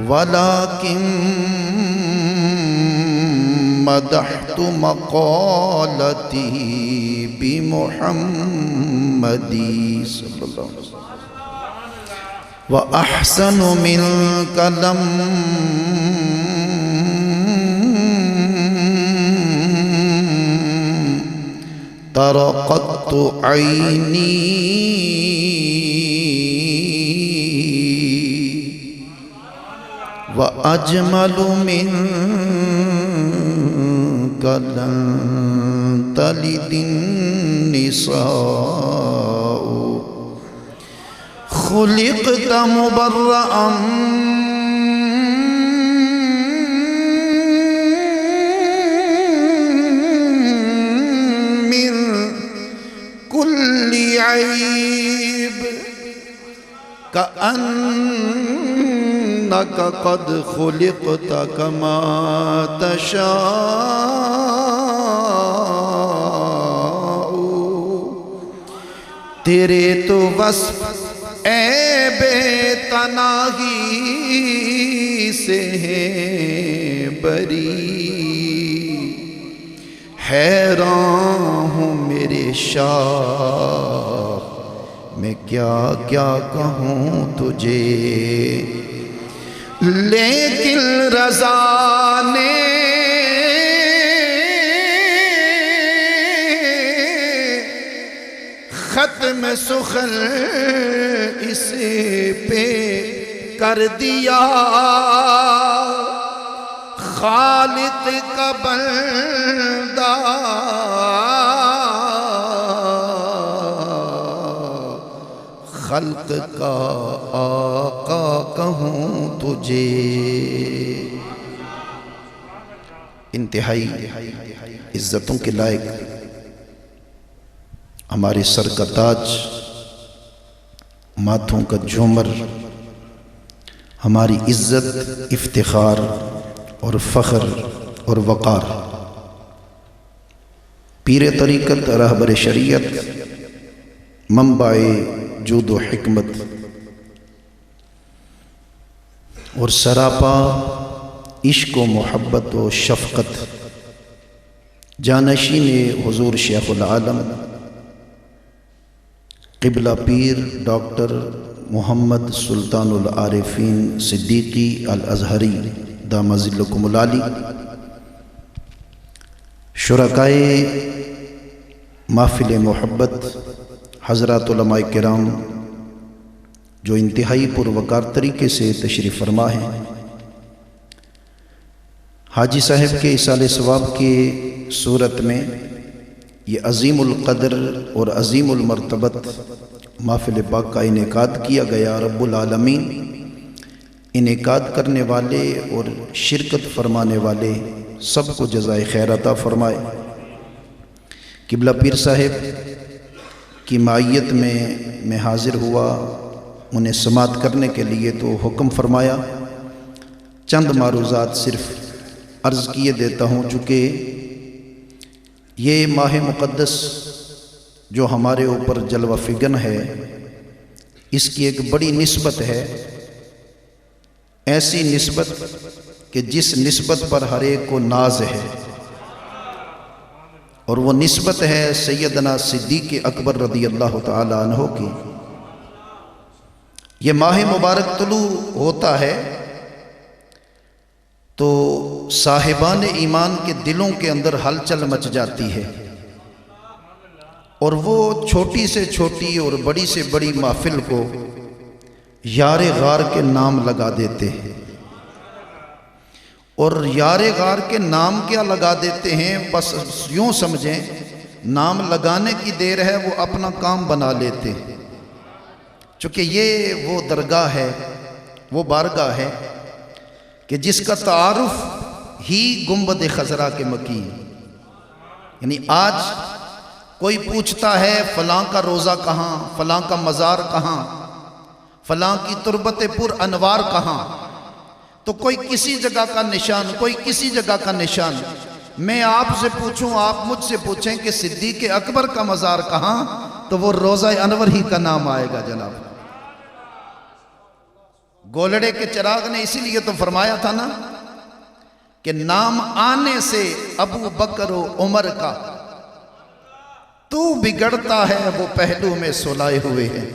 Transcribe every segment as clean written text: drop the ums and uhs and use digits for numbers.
वलाकिन मदहतु मक़ालती बिमुहम्मदी सल्लल्लाहु अलैहि वसल्लम व अहसनु मिनका लम तरक़त्तु ऐनी व अजमलु मिनका लन तलिदिन निसाउ खुलिक़त मुबर्रअन मिन कुल्ली ऐब कअन्नका क़द खुलिक़त कमा तशाउ। तेरे तो वस्फ़ ऐबे तनाही से है बरी, हैरान हूँ मेरे शाह मैं क्या क्या कहूँ तुझे। लेकिन रज़ा ने ख़त्म सुख़न इसे पे कर दिया, खालिक का बंदा खल्क का आका कहूँ तुझे। इंतहाई इज्जतों के लायक हमारे सर का ताज, माथों का झूमर, हमारी इज्जत, इफ्तिखार और फ़ख्र और वक़ार, पीर तरीक़त रहबर शरीयत, मंबाए जूद व हिकमत और सरापा इश्क व मोहब्बत व शफ़क़त, जानशीन हुज़ूर शेख़ुल आलम क़िबला पीर डॉक्टर मोहम्मद सुल्तानुल आरिफ़ीन सिद्दीक़ी अल अज़हरी दामज़िल्लकुमुल आली, शुरकाए महफ़िल मोहब्बत, हज़रात उलमाए किराम जो इंतहाई पुरवकार तरीके से तशरीफ़ फरमा हैं, हाजी साहब के इसाले सवाब के सूरत में ये अज़ीमुल क़द्र और अज़ीमुल मर्तबत महफ़िल पाक का इनेकाद किया गया। रब्बुल आलमीन इनेकाद करने वाले और शिरकत फरमाने वाले सबको जज़ाए खैर अता फरमाए। क़िबला पीर साहब की मायत में मैं हाज़िर हुआ, उन्हें समात करने के लिए तो हुक्म फरमाया। चंद मारूज़ात सिर्फ़ अर्ज़ किए देता हूँ, चूँकि ये माह मुक़द्दस जो हमारे ऊपर जलवा फिगन है, इसकी एक बड़ी निस्बत है, ऐसी निस्बत कि जिस निस्बत पर हर एक को नाज है, और वो निस्बत है सैयदना सिद्दीक़ अकबर रज़ी अल्लाह तआला अन्हु की। ये माह मुबारक तुलू होता है तो साहिबान ईमान के दिलों के अंदर हलचल मच जाती है, और वो छोटी से छोटी और बड़ी से बड़ी महफिल को यारे गार के नाम लगा देते हैं। और यारे गार के नाम क्या लगा देते हैं, बस यूँ समझें नाम लगाने की देर है, वो अपना काम बना लेते हैं। चूँकि ये वो दरगाह है, वो बारगाह है कि जिसका तारुफ ही गुंबद खजरा के मकी। यानी आज कोई पूछता है फ़लाँ का रोज़ा कहाँ, फ़लाँ का मज़ार कहाँ, फ़लाँ की तुरबत पुर अनवार कहाँ, तो कोई किसी जगह का निशान, कोई किसी जगह का निशान। मैं आपसे पूछूं, आप मुझसे पूछें कि सिद्दीक़ अकबर का मज़ार कहाँ, तो वो रोज़ा अनवर ही का नाम आएगा जनाब। गोलड़े के चिराग ने इसीलिए तो फरमाया था ना कि नाम आने से अबू बकर उमर का तू बिगड़ता है वो पहलू में सुलाए हुए हैं।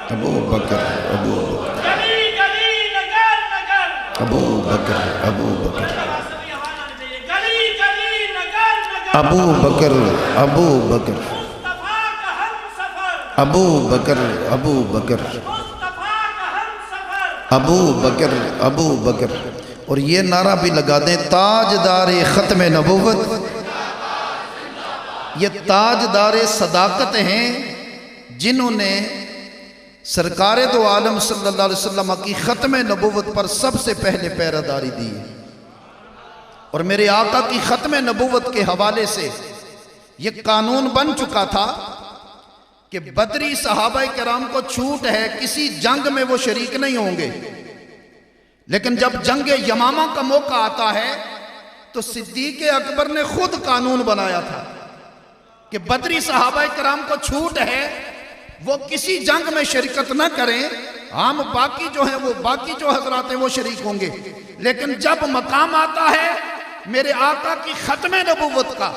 अबू बकर अबू अबू बकर अबू बकर अबू बकर अबू बकर अबू बकर अबू बकर अबू बकर अबू बकर। और ये नारा भी लगा दें, ताजदारे ख़त्म नबूवत, ये ताजदारे सदाकत हैं जिन्होंने सरकार दो आलम सल्लल्लाहु अलैहि वसल्लम की ख़त्म नबूवत पर सबसे पहले पहरेदारी दी है। और मेरे आका की ख़त्म नबूवत के हवाले से ये कानून बन चुका था कि बदरी सहाबाए किराम को छूट है, किसी जंग में वो शरीक नहीं होंगे, लेकिन जब जंग यमामा का मौका आता है तो सिद्दीक अकबर ने खुद कानून बनाया था कि बदरी सहाबाए किराम को छूट है, वो किसी जंग में शिरकत न करें। हम बाकी जो है वो बाकी जो हजरात हैं वो शरीक होंगे, लेकिन जब मकाम आता है मेरे आका की ख़त्म नबूवत का,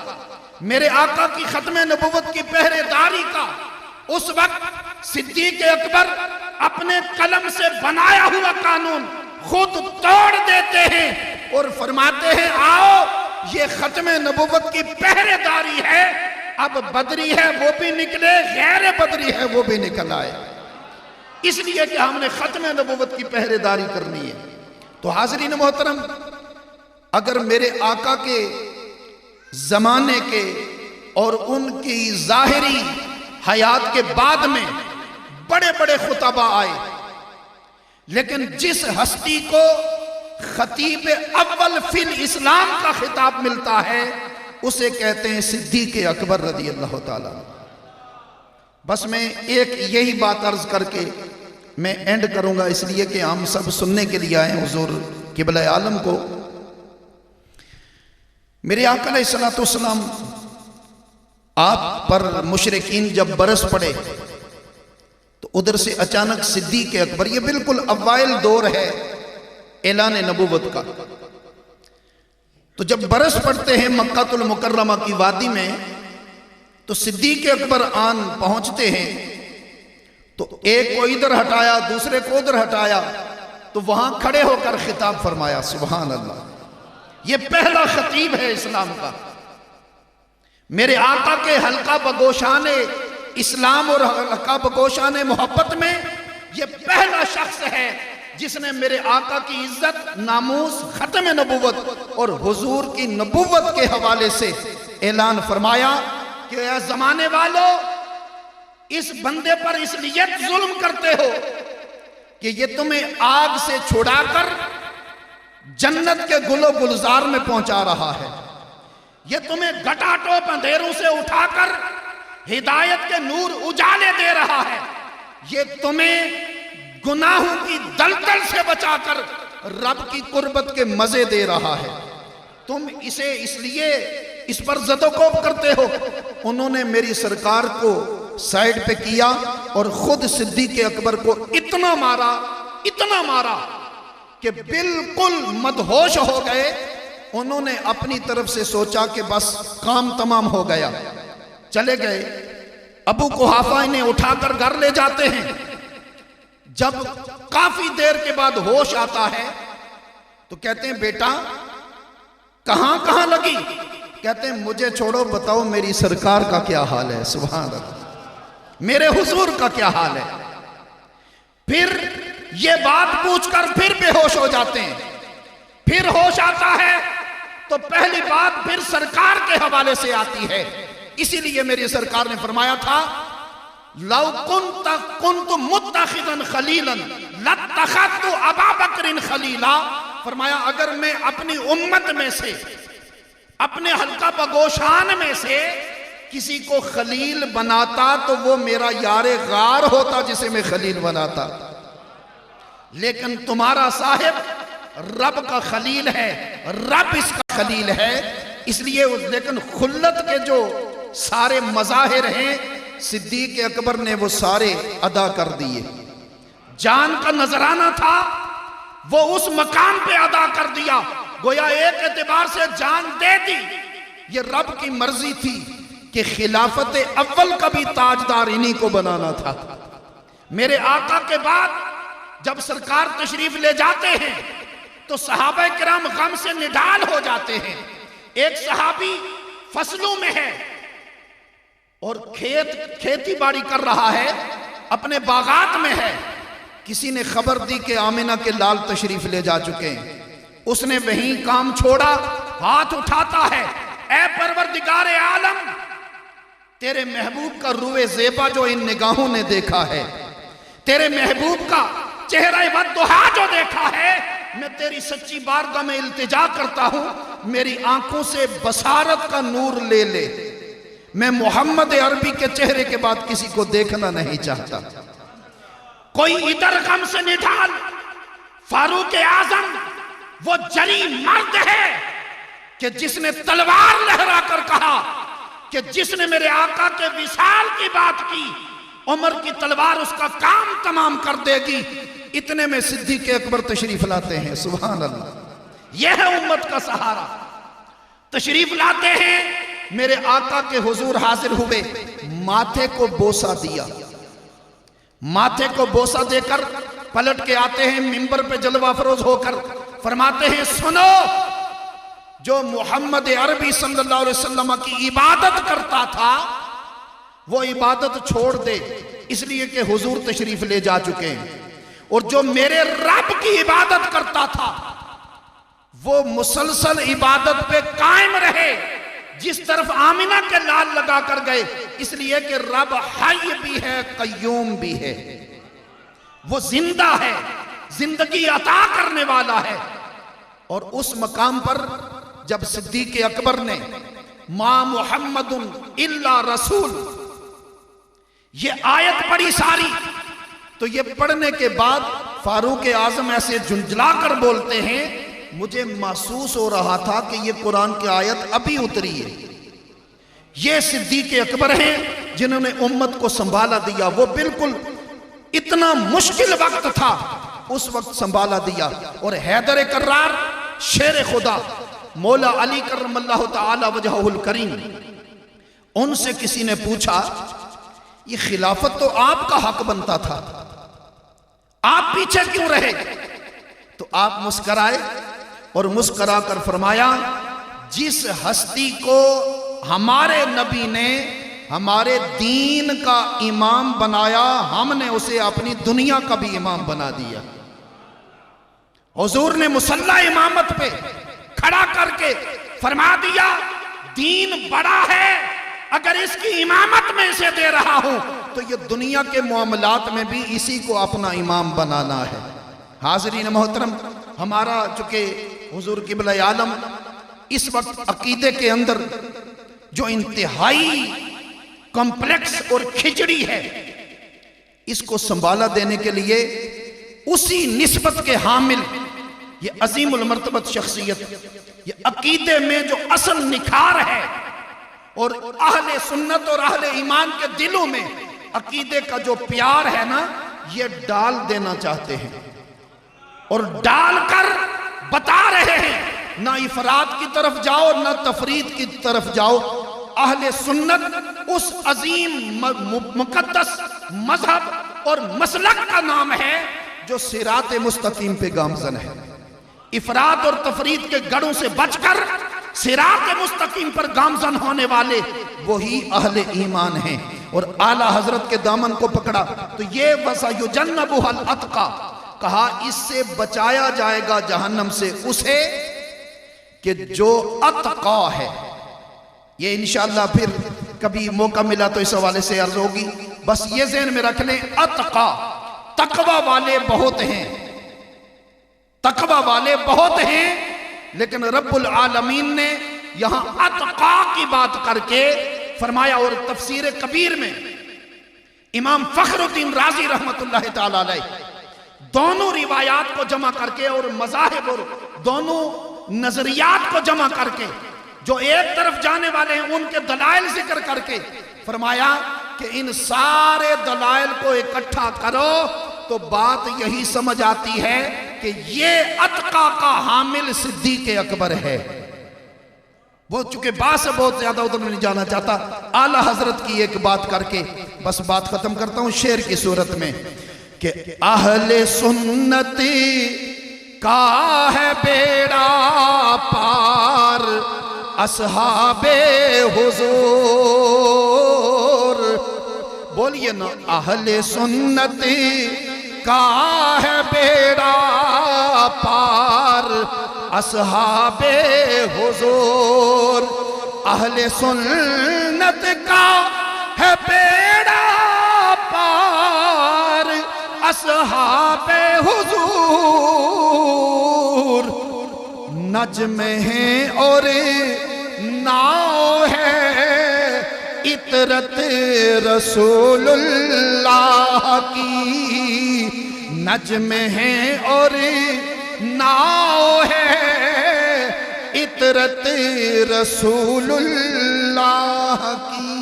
मेरे आका की ख़त्म नबूवत की पहरेदारी का, उस वक्त सिद्दीक अकबर अपने कलम से बनाया हुआ कानून खुद तोड़ देते हैं और फरमाते हैं आओ ये ख़त्म नबूवत की पहरेदारी है, अब बदरी है वो भी निकले, गैर बदरी है वो भी निकल आए, इसलिए कि हमने ख़त्म नबूवत की पहरेदारी करनी है। तो हाज़रीन मोहतरम, अगर मेरे आका के ज़माने के और उनकी ज़ाहिरी हयात के बाद में बड़े बड़े खुतबा आए, लेकिन जिस हस्ती को खतीब अव्वल फिल इस्लाम का खिताब मिलता है उसे कहते हैं सिद्दीक अकबर रज़ी अल्लाह ताला। बस मैं एक यही बात अर्ज करके मैं एंड करूंगा, इसलिए कि हम सब सुनने के लिए आए हुजूर क़िबला आलम को। मेरे आका अलैहिस्सलातु वस्सलाम आप पर मुशरिकीन जब बरस पड़े तो उधर से अचानक सिद्दीक अकबर, ये बिल्कुल अव्वाइल दौर है ऐलान नबूवत का, तो जब बरस पड़ते हैं मक्कातुल मुकर्रमा की वादी में तो सिद्दीक अकबर आन पहुंचते हैं, तो एक को इधर हटाया, दूसरे को उधर हटाया, तो वहां खड़े होकर खिताब फरमाया। सुभान अल्लाह, ये पहला खतीब है इस्लाम का। मेरे आका के हल्का बगोशाने इस्लाम और हल्का बगोशाने मोहब्बत में ये पहला शख्स है जिसने मेरे आका की इज्जत, नामूस, खत्म नबूवत और हुजूर की नबूवत के हवाले से ऐलान फरमाया कि ऐ जमाने वालों, इस बंदे पर इसलिए जुल्म करते हो कि ये तुम्हें आग से छुड़ाकर जन्नत के गुलो गुलजार में पहुंचा रहा है, ये तुम्हें घटाटोप अंधेरों से उठाकर हिदायत के नूर उजाले दे रहा है, ये तुम्हें गुनाहों की दलदल से बचाकर रब की कुर्बत के मजे दे रहा है, तुम इसे इसलिए इस पर ज़दोकोब करते हो। उन्होंने मेरी सरकार को साइड पे किया और खुद सिद्दीक अकबर को इतना मारा कि बिल्कुल मदहोश हो गए। उन्होंने अपनी तरफ से सोचा कि बस काम तमाम हो गया, चले गए। अबू कुहाफा इन्हें उठाकर घर ले जाते हैं। जब काफी देर के बाद होश आता है तो कहते हैं बेटा कहां लगी? कहते हैं मुझे छोड़ो, बताओ मेरी सरकार का क्या हाल है। सुभान अल्लाह, मेरे हुजूर का क्या हाल है। फिर ये बात पूछकर फिर बेहोश हो जाते हैं। फिर होश आता है तो पहली बात फिर सरकार के हवाले से आती है। इसीलिए मेरी सरकार ने फरमाया था लौ कुन्तु मुत्तखिदन खलीलन लत्तखज़्तु अबा बकरिन खलीला। फरमाया अगर मैं अपनी उम्मत में से, अपने हल्का बगोशान में से किसी को खलील बनाता तो वो मेरा यारे गार होता जिसे मैं खलील बनाता। लेकिन तुम्हारा साहिब रब का खलील है, रब इसका खलील है। इसलिए लेकिन खुल्लत के जो सारे मज़ाहिर हैं सिद्दीक़ अकबर ने वो सारे अदा कर दिए। जान का नजराना था वो उस मकाम पे अदा कर दिया, गोया एक एतबार से जान दे दी। ये रब की मर्जी थी कि खिलाफत अव्वल का भी ताजदार इन्हीं को बनाना था। मेरे आका के बाद जब सरकार तशरीफ ले जाते हैं तो सहाबा किराम गम से निढाल हो जाते हैं। एक सहाबी फसलों में है और खेती बाड़ी कर रहा है, अपने बागात में है। किसी ने खबर दी कि आमिना के लाल तशरीफ ले जा चुके हैं। उसने वहीं काम छोड़ा, हाथ उठाता है, ऐ परवरदिगारे आलम, तेरे महबूब का रूए ज़ेबा जो इन निगाहों ने देखा है, तेरे महबूब का चेहरा वद्दुहा जो देखा है, मैं तेरी सच्ची बारगाह में इल्तिजा करता हूं, मेरी आंखों से बसारत का नूर ले ले। मैं मोहम्मद अरबी के चेहरे के बाद किसी को देखना नहीं चाहता। कोई इधर गम से निढाल, फारूक आजम वो जरी मर्द है कि जिसने तलवार लहरा कर कहा कि जिसने मेरे आका के विशाल की बात की, उमर की तलवार उसका काम तमाम कर देगी। इतने में सिद्दीक़ अकबर तशरीफ लाते हैं। सुभान अल्लाह, यह है उम्मत का सहारा। तशरीफ लाते हैं, मेरे आका के हुजूर हाजिर हुए, माथे को बोसा दिया। माथे को बोसा देकर पलट के आते हैं मिंबर पे जलवा फरोज होकर, फरमाते हैं सुनो, जो मोहम्मद अरबी सल्लल्लाहु अलैहि वसल्लम की इबादत करता था वो इबादत छोड़ दे, इसलिए कि हुजूर तशरीफ ले जा चुके हैं। और जो मेरे रब की इबादत करता था वो मुसलसल इबादत पे कायम रहे, जिस तरफ आमिना के लाल लगा कर गए, इसलिए कि रब हय भी है, कय्यूम भी है, वो जिंदा है, जिंदगी अता करने वाला है। और उस मकाम पर जब सिद्दीक़ अकबर ने मा मुहम्मदुन इल्ला रसूल ये आयत पढ़ी सारी, तो ये पढ़ने के बाद फारूक आजम ऐसे झुंझला कर बोलते हैं, मुझे महसूस हो रहा था कि ये कुरान की आयत अभी उतरी है। ये सिद्दीक़ अकबर हैं जिन्होंने उम्मत को संभाला दिया। वो बिल्कुल इतना मुश्किल वक्त था, उस वक्त संभाला दिया। और हैदर कर्रार शेर खुदा मौला अली करमल्लाहु ताला वजहुल करीम, उनसे किसी ने पूछा ये खिलाफत तो आपका हक बनता था, आप पीछे क्यों रहे? तो आप मुस्कराए और मुस्करा कर फरमाया, जिस हस्ती को हमारे नबी ने हमारे दीन का इमाम बनाया, हमने उसे अपनी दुनिया का भी इमाम बना दिया। हुजूर ने मुसल्ला इमामत पे खड़ा करके फरमा दिया, दीन बड़ा है, अगर इसकी इमामत में इसे दे रहा हूं तो ये दुनिया के मामलात में भी इसी को अपना इमाम बनाना है। हाज़रीन मोहतरम, हमारा चूंकि हुजूर क़िबला आलम इस वक्त अकीदे के अंदर जो इंतहाई कॉम्प्लेक्स और खिचड़ी है, इसको संभाला देने के लिए उसी निस्बत के हामिल ये अजीमुल मर्तबत शख्सियत, ये अकीदे में जो असल निखार है और अहले सुन्नत और अहले ईमान के दिलों में अकीदे का जो प्यार है ना, ये डाल देना चाहते हैं और डालकर बता रहे हैं, ना इफरात की तरफ जाओ ना तफरीद की तरफ जाओ। अहले सुन्नत उस अजीम मुकद्दस मजहब और मसलक का नाम है जो सिरात मुस्तकीम पे गामजन है। इफरात और तफरीद के गढ़ों से बचकर सिरात मुस्तकीम पर गामजन होने वाले वही अहले ईमान हैं। और आला हजरत के दामन को पकड़ा तो ये वसयुजन्नबुहुल अतका, कहा इससे बचाया जाएगा जहन्नम से उसे कि जो अतका है। ये इंशाअल्लाह फिर कभी मौका मिला तो इस हवाले से अर्ज होगी। बस ये ज़हन में रख लें, अतका तकवा वाले बहुत हैं, तकवा वाले बहुत हैं, लेकिन रब्बुल आलमीन ने यहां अतका की बात करके फरमाया। और तफसीर कबीर में इमाम फखरुद्दीन राजी रहमतुल्लाह ताला अलैह दोनों रिवायात को जमा करके और मज़ाहिब और दोनों नजरियात को जमा करके जो एक तरफ जाने वाले हैं उनके दलाइल जिक्र करके फरमाया कि इन सारे दलाइल को इकट्ठा करो तो बात यही समझ आती है कि ये अतका का हामिल सिद्दीक़ अकबर है। वो चूंकि बात से बहुत ज्यादा उधर नहीं जाना चाहता, आला हजरत की एक बात करके बस बात खत्म करता हूं शेर की सूरत में कि अहले सुन्नती का है बेड़ा पार असहाबे हुजूर। बोलिए ना, अहले सुन्नती का है बेड़ा पार असहाबे हुजूर। अहले सुन्नत का है बेड़ा पार असहाबे हुजूर। नज्म है और नाव है इतरत रसूलुल्लाह की। नज्म है और नाव है इतरत रसूलुल्लाह की।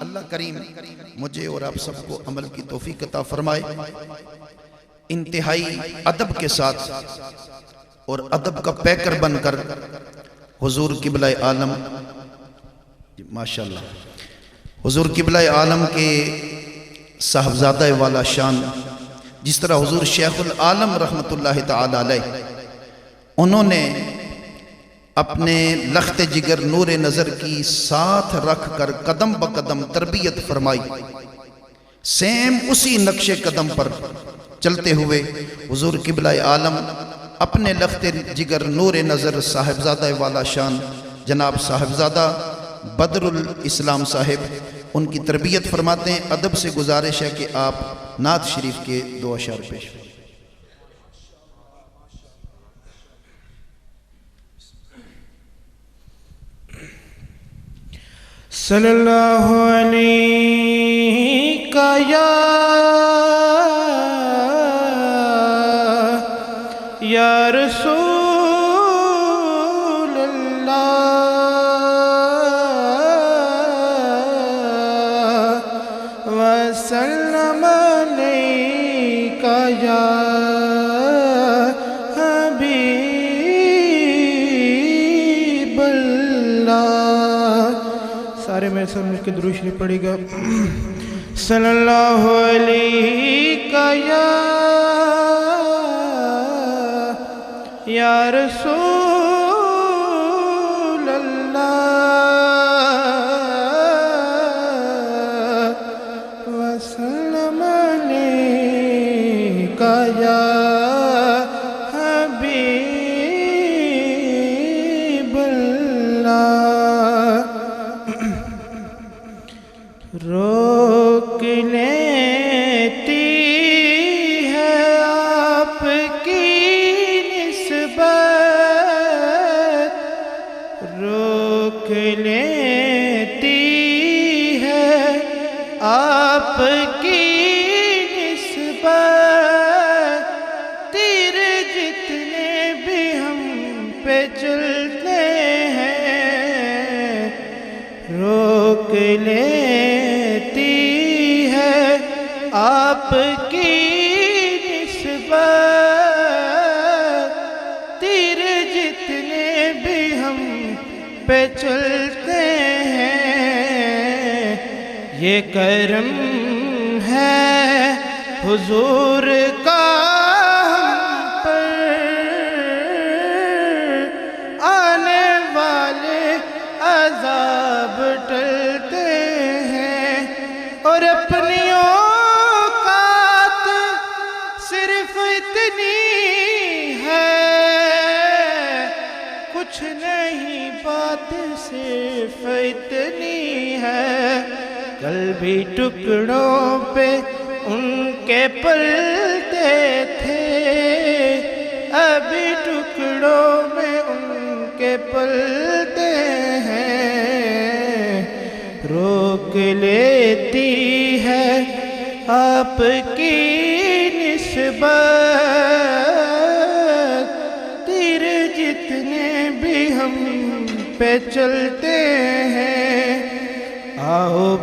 अल्लाह करीम मुझे और आप सबको अमल की तौफीक अता फरमाए। इंतहाई अदब के साथ और अदब का पैकर बनकर हुजूर किबला आलम, माशाल्लाह, हुजूर किबला आलम के साहबजादा वाला शान, जिस तरह हुजूर शेखुल आलम रहमतुल्लाह ताला अलैह उन्होंने अपने लख्त जिगर नूर नज़र की साथ रख कर कदम ब कदम तरबियत फरमाई, सेम उसी नक्शे कदम पर चलते हुए हुजूर किबला आलम अपने लख्त जिगर नूर नज़र साहिबजादा वाला शान जनाब साहिबजादा बदरुल इस्लाम साहिब उनकी तरबियत फरमाते हैं। अदब से गुजारिश है कि आप नात शरीफ के दो अशार पेश। सल्लल्लाहु अलैहि या रसूल अल्लाह वसल्लम अलैका या हबीब अल्लाह। सारे मेरे साथ मिलकर दुरूद शरीफ पढ़ेगा। सल्लल्लाहु अलैहि या रसूल अल्लाह वसल्लम अलैका या हबीब अल्लाह। रोक लेती है आपकी निस्बत, रोक लेती है आपकी निस्बत। तेरे जितने भी हम पे चलते हैं, रोक लेती है आपकी निस्बत। तेरे जितने भी हम पे चलते हैं, ये करम है हुजूर का हम पर। आने वाले अज़ाब टलते हैं और अपनी औकात सिर्फ इतनी है, कुछ नहीं बात सिर्फ इतनी है। कल भी टुकड़ों पे उनके पलते थे, अभी टुकड़ों में उनके पलते हैं। रोक लेती है आपकी निस्बत, मुसीबत तीर जितने भी हम पे चलते हैं, आओ